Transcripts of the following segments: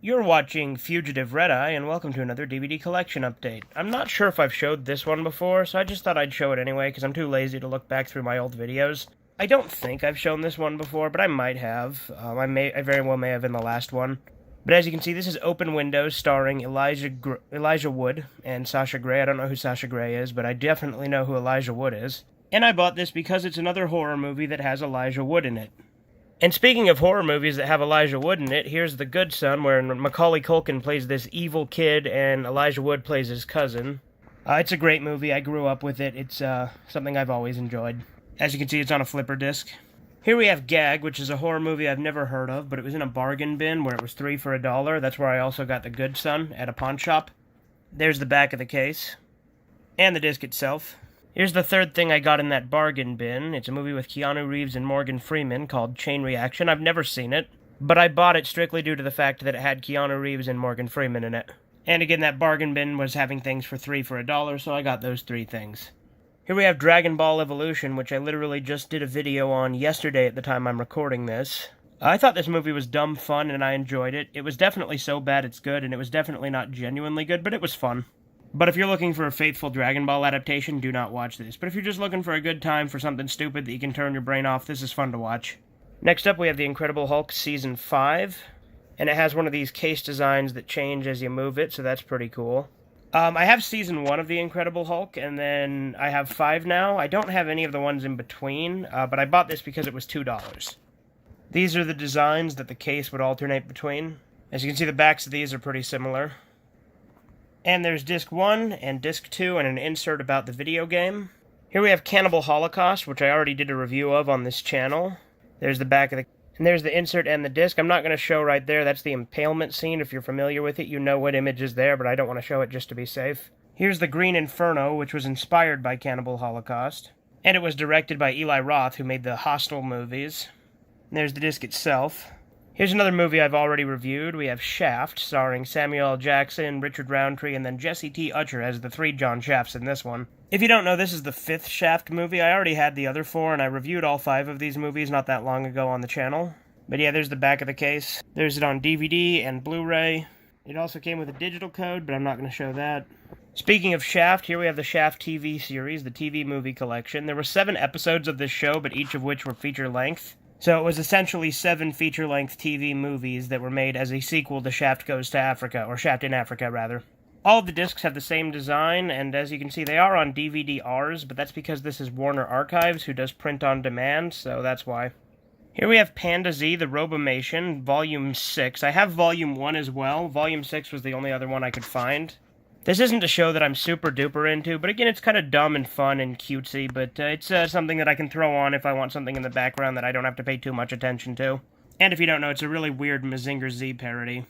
You're watching Fugitive Red Eye, and welcome to another DVD collection update. I'm not sure if I've showed this one before, so I just thought I'd show it anyway, because I'm too lazy to look back through my old videos. I don't think I've shown this one before, but I might have. I very well may have in the last one. But as you can see, this is Open Windows, starring Elijah Wood and Sasha Grey. I don't know who Sasha Grey is, but I definitely know who Elijah Wood is. And I bought this because it's another horror movie that has Elijah Wood in it. And speaking of horror movies that have Elijah Wood in it, here's The Good Son, where Macaulay Culkin plays this evil kid and Elijah Wood plays his cousin. It's a great movie. I grew up with it. It's something I've always enjoyed. As you can see, it's on a flipper disc. Here we have Gag, which is a horror movie I've never heard of, but it was in a bargain bin where it was 3 for $1. That's where I also got The Good Son at a pawn shop. There's the back of the case. And the disc itself. Here's the third thing I got in that bargain bin. It's a movie with Keanu Reeves and Morgan Freeman called Chain Reaction. I've never seen it, but I bought it strictly due to the fact that it had Keanu Reeves and Morgan Freeman in it. And again, that bargain bin was having things for 3 for $1, so I got those 3 things. Here we have Dragon Ball Evolution, which I literally just did a video on yesterday at the time I'm recording this. I thought this movie was dumb fun, and I enjoyed it. It was definitely so bad it's good, and it was definitely not genuinely good, but it was fun. But if you're looking for a faithful Dragon Ball adaptation, do not watch this. But if you're just looking for a good time for something stupid that you can turn your brain off, this is fun to watch. Next up, we have The Incredible Hulk Season 5. And it has one of these case designs that change as you move it, so that's pretty cool. I have Season 1 of The Incredible Hulk, and then I have 5 now. I don't have any of the ones in between, but I bought this because it was $2. These are the designs that the case would alternate between. As you can see, the backs of these are pretty similar. And there's Disc 1 and Disc 2 and an insert about the video game. Here we have Cannibal Holocaust, which I already did a review of on this channel. There's the back of the... And there's the insert and the disc. I'm not going to show right there. That's the impalement scene. If you're familiar with it, you know what image is there, but I don't want to show it just to be safe. Here's the Green Inferno, which was inspired by Cannibal Holocaust. And it was directed by Eli Roth, who made the Hostel movies. And there's the disc itself. Here's another movie I've already reviewed. We have Shaft, starring Samuel L. Jackson, Richard Roundtree, and then Jesse T. Utcher as the 3 John Shafts in this one. If you don't know, this is the 5th Shaft movie. I already had the other 4, and I reviewed all 5 of these movies not that long ago on the channel. But yeah, there's the back of the case. There's it on DVD and Blu-ray. It also came with a digital code, but I'm not going to show that. Speaking of Shaft, here we have the Shaft TV series, the TV movie collection. There were 7 episodes of this show, but each of which were feature-length. So it was essentially 7 feature-length TV movies that were made as a sequel to Shaft Goes to Africa, or Shaft in Africa, rather. All of the discs have the same design, and as you can see, they are on DVD-Rs, but that's because this is Warner Archives, who does print-on-demand, so that's why. Here we have Panda Z, the Robomation, Volume 6. I have Volume 1 as well. Volume 6 was the only other one I could find. This isn't a show that I'm super duper into, but again, it's kind of dumb and fun and cutesy, but it's something that I can throw on if I want something in the background that I don't have to pay too much attention to. And if you don't know, it's a really weird Mazinger Z parody.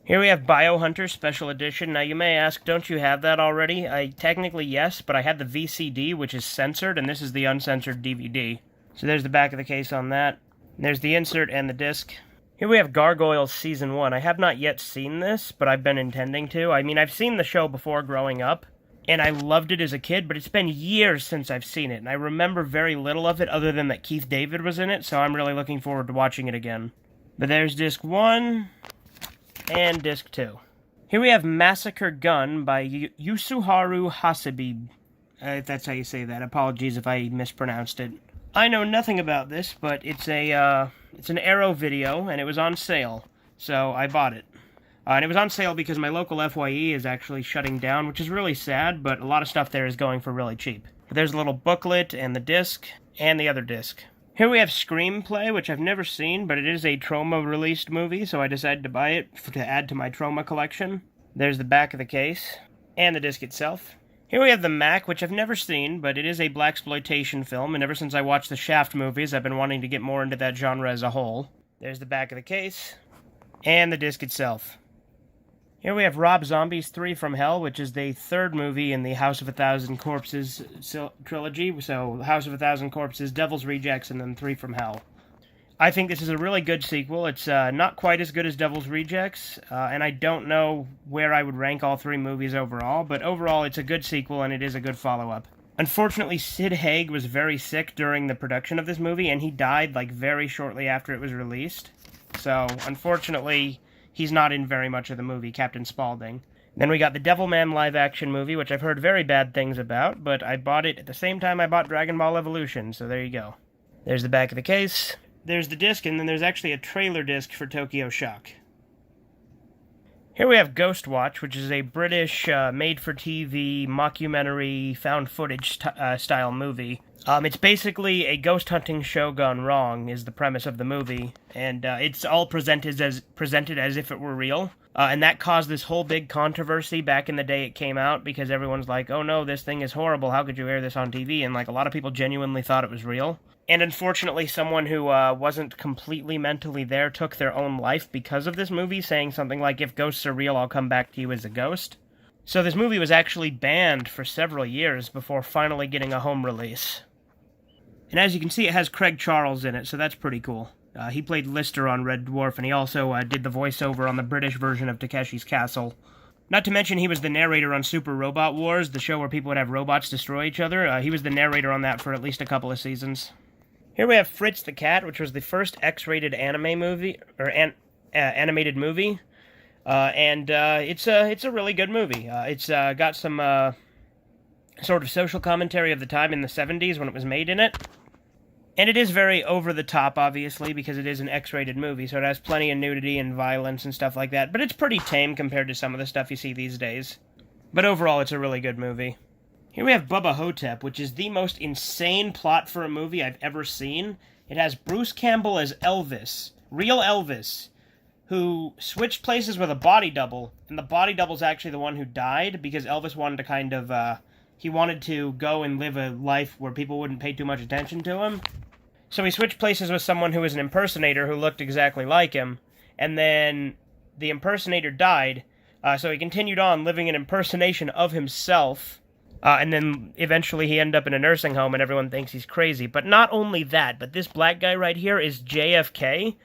Here we have Biohunter Special Edition. Now you may ask, don't you have that already? Technically yes, but I had the VCD, which is censored, and this is the uncensored DVD. So there's the back of the case on that. And there's the insert and the disc. Here we have Gargoyles Season 1. I have not yet seen this, but I've been intending to. I mean, I've seen the show before growing up, and I loved it as a kid, but it's been years since I've seen it, and I remember very little of it other than that Keith David was in it, so I'm really looking forward to watching it again. But there's Disc 1 and Disc 2. Here we have Massacre Gun by Yasuharu Hasebe. If that's how you say that. Apologies if I mispronounced it. I know nothing about this, but it's an Arrow video, and it was on sale, so I bought it. And it was on sale because my local FYE is actually shutting down, which is really sad, but a lot of stuff there is going for really cheap. But there's a little booklet, and the disc, and the other disc. Here we have Screenplay, which I've never seen, but it is a Troma-released movie, so I decided to buy it to add to my Troma collection. There's the back of the case, and the disc itself. Here we have The Mac, which I've never seen, but it is a blaxploitation film, and ever since I watched the Shaft movies, I've been wanting to get more into that genre as a whole. There's the back of the case, and the disc itself. Here we have Rob Zombie's 3 from Hell, which is the 3rd movie in the House of a Thousand Corpses trilogy, so House of a Thousand Corpses, Devil's Rejects, and then 3 from Hell. I think this is a really good sequel. It's not quite as good as Devil's Rejects, and I don't know where I would rank all 3 movies overall, but overall it's a good sequel and it is a good follow-up. Unfortunately, Sid Haig was very sick during the production of this movie, and he died like very shortly after it was released. So, unfortunately, he's not in very much of the movie, Captain Spaulding. Then we got the Devilman live-action movie, which I've heard very bad things about, but I bought it at the same time I bought Dragon Ball Evolution, so there you go. There's the back of the case, there's the disc, and then there's actually a trailer disc for Tokyo Shock. Here we have Ghost Watch, which is a British made-for-TV mockumentary found footage style movie. It's basically a ghost hunting show gone wrong, is the premise of the movie, and it's all presented as if it were real. And that caused this whole big controversy back in the day it came out, because everyone's like, oh no, this thing is horrible, how could you air this on TV? And like a lot of people genuinely thought it was real. And unfortunately, someone who wasn't completely mentally there took their own life because of this movie, saying something like, if ghosts are real, I'll come back to you as a ghost. So this movie was actually banned for several years before finally getting a home release. And as you can see, it has Craig Charles in it, so that's pretty cool. He played Lister on Red Dwarf, and he also did the voiceover on the British version of Takeshi's Castle. Not to mention, he was the narrator on Super Robot Wars, the show where people would have robots destroy each other. He was the narrator on that for at least a couple of seasons. Here we have Fritz the Cat, which was the first X-rated anime movie, or animated movie. It's a really good movie. It's got some sort of social commentary of the time in the 70s when it was made in it. And it is very over-the-top, obviously, because it is an X-rated movie, so it has plenty of nudity and violence and stuff like that, but it's pretty tame compared to some of the stuff you see these days. But overall, it's a really good movie. Here we have Bubba Hotep, which is the most insane plot for a movie I've ever seen. It has Bruce Campbell as Elvis, real Elvis, who switched places with a body double, and the body double's actually the one who died, because Elvis wanted to kind of, he wanted to go and live a life where people wouldn't pay too much attention to him. So he switched places with someone who was an impersonator who looked exactly like him, and then the impersonator died, so he continued on living an impersonation of himself, and then eventually he ended up in a nursing home and everyone thinks he's crazy. But not only that, but this black guy right here is JFK,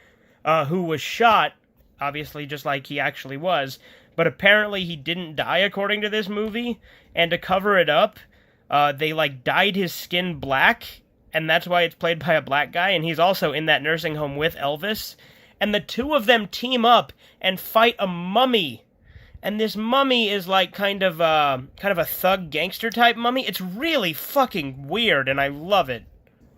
who was shot, obviously just like he actually was, but apparently he didn't die according to this movie, and to cover it up, they like dyed his skin black, and that's why it's played by a black guy, and he's also in that nursing home with Elvis, and the two of them team up and fight a mummy, and this mummy is like kind of a thug gangster type mummy. It's really fucking weird, and I love it.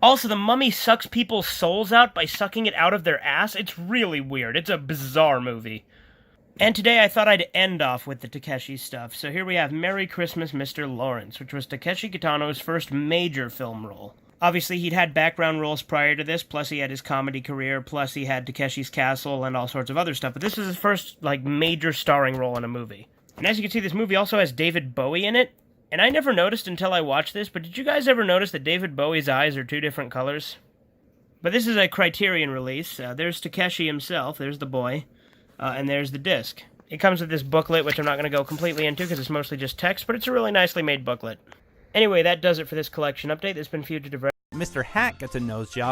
Also, the mummy sucks people's souls out by sucking it out of their ass. It's really weird. It's a bizarre movie. And today I thought I'd end off with the Takeshi stuff, so here we have Merry Christmas, Mr. Lawrence, which was Takeshi Kitano's first major film role. Obviously, he'd had background roles prior to this, plus he had his comedy career, plus he had Takeshi's Castle and all sorts of other stuff, but this was his first, like, major starring role in a movie. And as you can see, this movie also has David Bowie in it, and I never noticed until I watched this, but did you guys ever notice that David Bowie's eyes are two different colors? But this is a Criterion release. There's Takeshi himself, there's the boy, and there's the disc. It comes with this booklet, which I'm not going to go completely into because it's mostly just text, but it's a really nicely made booklet. Anyway, that does it for this collection update. This has been Fugitive Red. Mr. Hat gets a nose job.